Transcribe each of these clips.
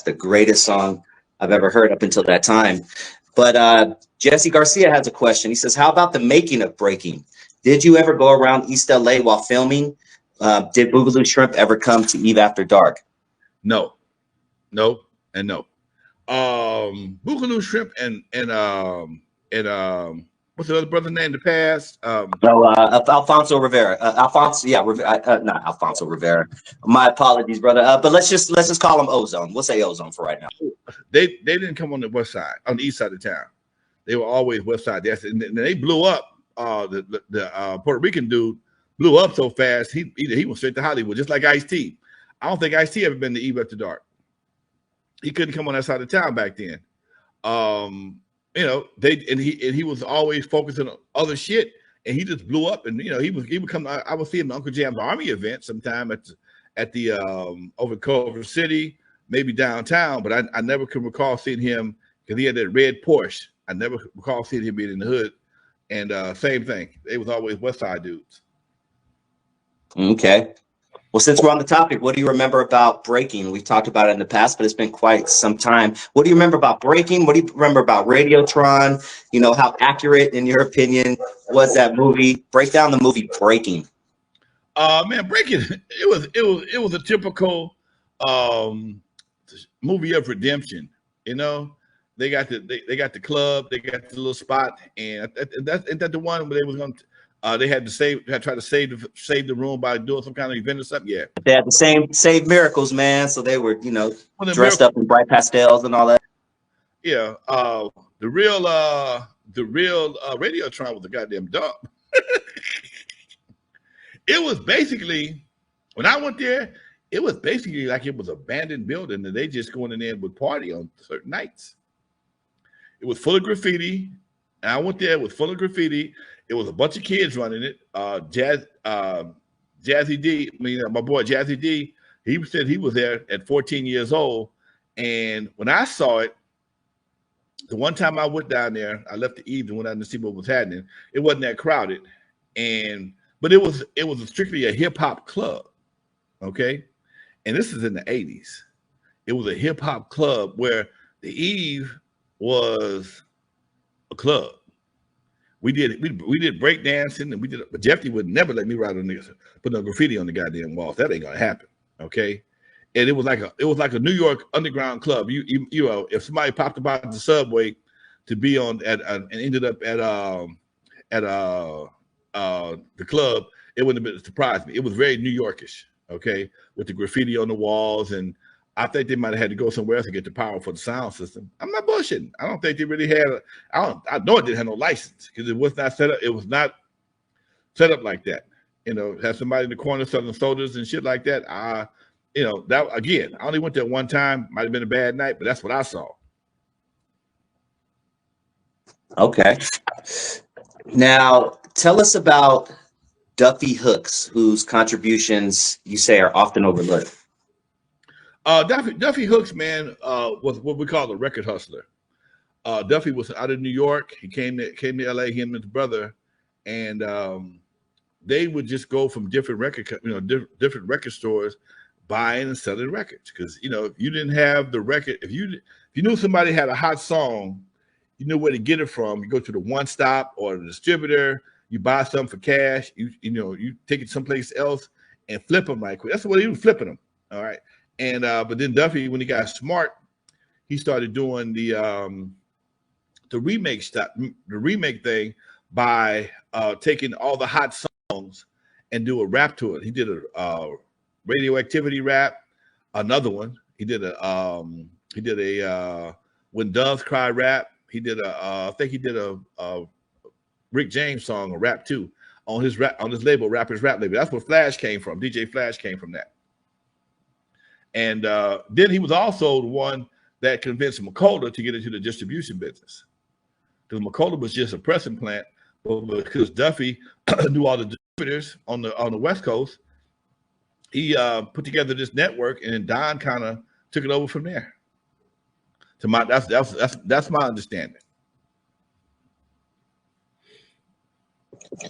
the greatest song I've ever heard up until that time. But Jesse Garcia has a question. He says, how about the making of Breaking? Did you ever go around East LA while filming? Did Boogaloo Shrimp ever come to Eve After Dark? No, and no. Boogaloo Shrimp and what's the other brother name? The past. Alfonso Rivera. Not Alfonso Rivera. My apologies, brother. But let's just call him Ozone. We'll say Ozone for right now. They didn't come on the west side, on the east side of town. They were always west side. And they blew up. The Puerto Rican dude blew up so fast. He went straight to Hollywood, just like Ice-T. I don't think Ice-T ever been to Eve After Dark. He couldn't come on that side of town back then. You know, he was always focusing on other shit, and he just blew up. And you know, he would come. I would see him at Uncle Jam's Army event sometime at the over Culver City, maybe downtown. But I never can recall seeing him because he had that red Porsche. I never recall seeing him being in the hood. And same thing, they was always West Side dudes. Okay. Well, since we're on the topic, what do you remember about Breaking? We've talked about it in the past, but it's been quite some time. What do you remember about Breaking? What do you remember about Radiotron? You know, how accurate, in your opinion, was that movie? Break down the movie Breaking. Man, Breaking, it was a typical movie of redemption. You know, they got the club, they got the little spot, and isn't that the one where they was going to. They had to try to save the room by doing some kind of event or something. Yeah, they had the same miracles, man. So they were, you know, dressed up in bright pastels and all that. Yeah, the real Radiotron was a goddamn dump. It was basically, when I went there, it was basically like it was an abandoned building and they just going in there with party on certain nights. It was full of graffiti, and I went there. It was full of graffiti. It was a bunch of kids running it. Jazzy D, my boy Jazzy D, he said he was there at 14 years old. And when I saw it, the one time I went down there, I left the evening, went out to see what was happening. It wasn't that crowded, but it was strictly a hip hop club, okay. And this is in the 80s. It was a hip hop club where the Eve was a club. We did break dancing, and but Jeffy would never let me write on this, put no graffiti on the goddamn walls. That ain't gonna happen, okay? And it was like a New York underground club. You know, if somebody popped about the subway to be on and ended up at the club, it wouldn't have been surprised me. It was very New Yorkish, okay, with the graffiti on the walls, and I think they might have had to go somewhere else to get the power for the sound system. I'm not bullshitting. I don't think they really had. I know it didn't have no license because it was not set up. It was not set up like that. You know, have somebody in the corner selling sodas and shit like that. You know, that again. I only went there one time. Might have been a bad night, but that's what I saw. Okay. Now, tell us about Duffy Hooks, whose contributions you say are often overlooked. Duffy Hooks, man, was what we call a record hustler. Duffy was out of New York. He came to LA, him and his brother, and they would just go from different record stores, buying and selling records. Because you know, if you didn't have the record, if you knew somebody had a hot song, you knew where to get it from. You go to the One Stop or the distributor. You buy something for cash. You take it someplace else and flip them right quick. That's what he was flipping them. All right. And but then Duffy, when he got smart, he started doing the remake thing by taking all the hot songs and do a rap to it. He did a Radioactivity rap, another one. He did a When Doves Cry rap. He did I think he did a Rick James song, a rap too, on his label, Rapper's Rap label. That's where Flash came from. DJ Flash came from that. And then he was also the one that convinced Michel'le to get into the distribution business. Because Michel'le was just a pressing plant, but because Duffy knew all the distributors on the West Coast, he put together this network, and Don kind of took it over from there. That's my understanding.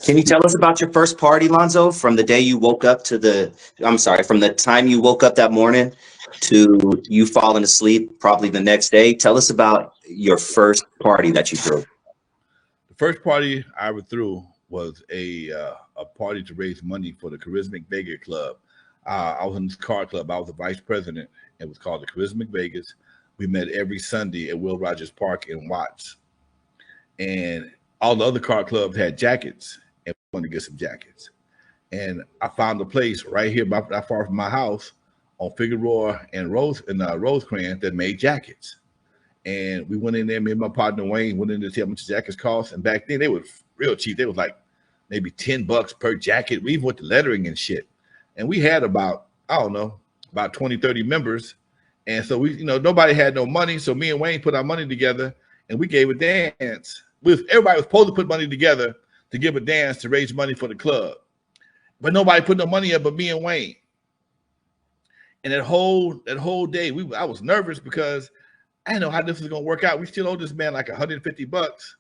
Can you tell us about your first party, Lonzo, from the day you woke up from the time you woke up that morning to you falling asleep probably the next day. Tell us about your first party that you threw. The first party I ever threw was a party to raise money for the Charismatic Vegas Club. I was in this car club. I was the vice president. It was called the Charismatic Vegas. We met every Sunday at Will Rogers Park in Watts. And all the other car clubs had jackets, and we wanted to get some jackets. And I found a place right here, not far from my house, on Figueroa and Rosecrans that made jackets. And we went in there. Me and my partner Wayne went in to see how much jackets cost. And back then they were real cheap. They was like maybe $10 per jacket. We even went to lettering and shit. And we had about, I don't know, about 20, 30 members. And so we, nobody had no money. So me and Wayne put our money together and we gave a dance. Everybody was supposed to put money together to give a dance to raise money for the club. But nobody put no money up but me and Wayne. And that whole day, I was nervous because I didn't know how this was gonna work out. We still owe this man like $150.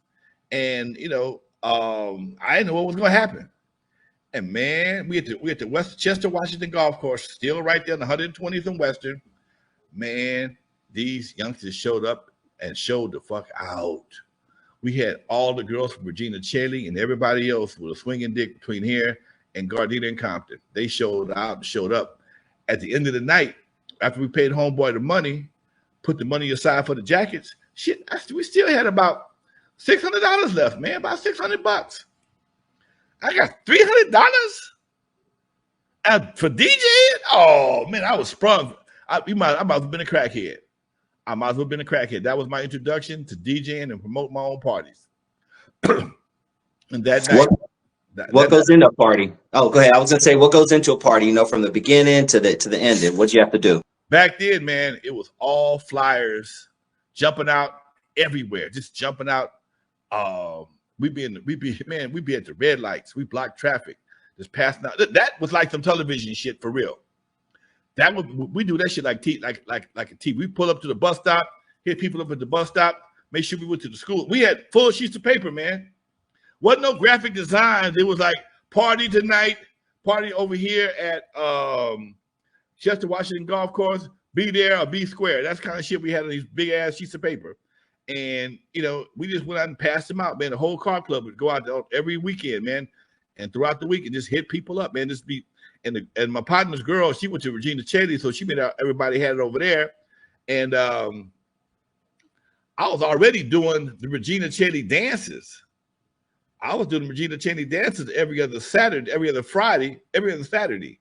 And I didn't know what was gonna happen. And man, we at the West Chester, Washington golf course, still right there on the 120th and Western. Man, these youngsters showed up and showed the fuck out. We had all the girls from Regina Chaley and everybody else with a swinging dick between here and Gardena and Compton. They showed out and showed up. At the end of the night, after we paid homeboy the money, put the money aside for the jackets, shit, we still had about $600 left, man, about $600. I got $300 for DJing. Oh man, I was sprung. I might as well have been a crackhead. I might as well have been a crackhead. That was my introduction to DJing and promote my own parties. And that night, what goes into a party? Oh, go ahead. I was gonna say, what goes into a party? From the beginning to the ending. What'd you have to do? Back then, man, it was all flyers, jumping out everywhere, just jumping out. We'd be at the red lights. We blocked traffic, just passing out. That was like some television shit for real. We do that shit like a TV. We pull up to the bus stop, hit people up at the bus stop, make sure we went to the school. We had full sheets of paper, man. Wasn't no graphic designs. It was like party tonight, party over here at Chester, Washington golf course. Be there or be square. That's kind of shit we had on these big ass sheets of paper. And we just went out and passed them out, man. The whole car club would go out there every weekend, man, and throughout the week and just hit people up, man. And my partner's girl, she went to Regina Chaley, so she made out everybody had it over there. And I was already doing the Regina Chaley dances. I was doing the Regina Chaley dances every other Saturday, every other Friday, every other Saturday.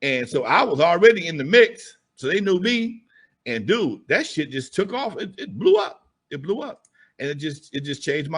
And so I was already in the mix, so they knew me. And dude, that shit just took off. It blew up. It blew up. And it just changed my life.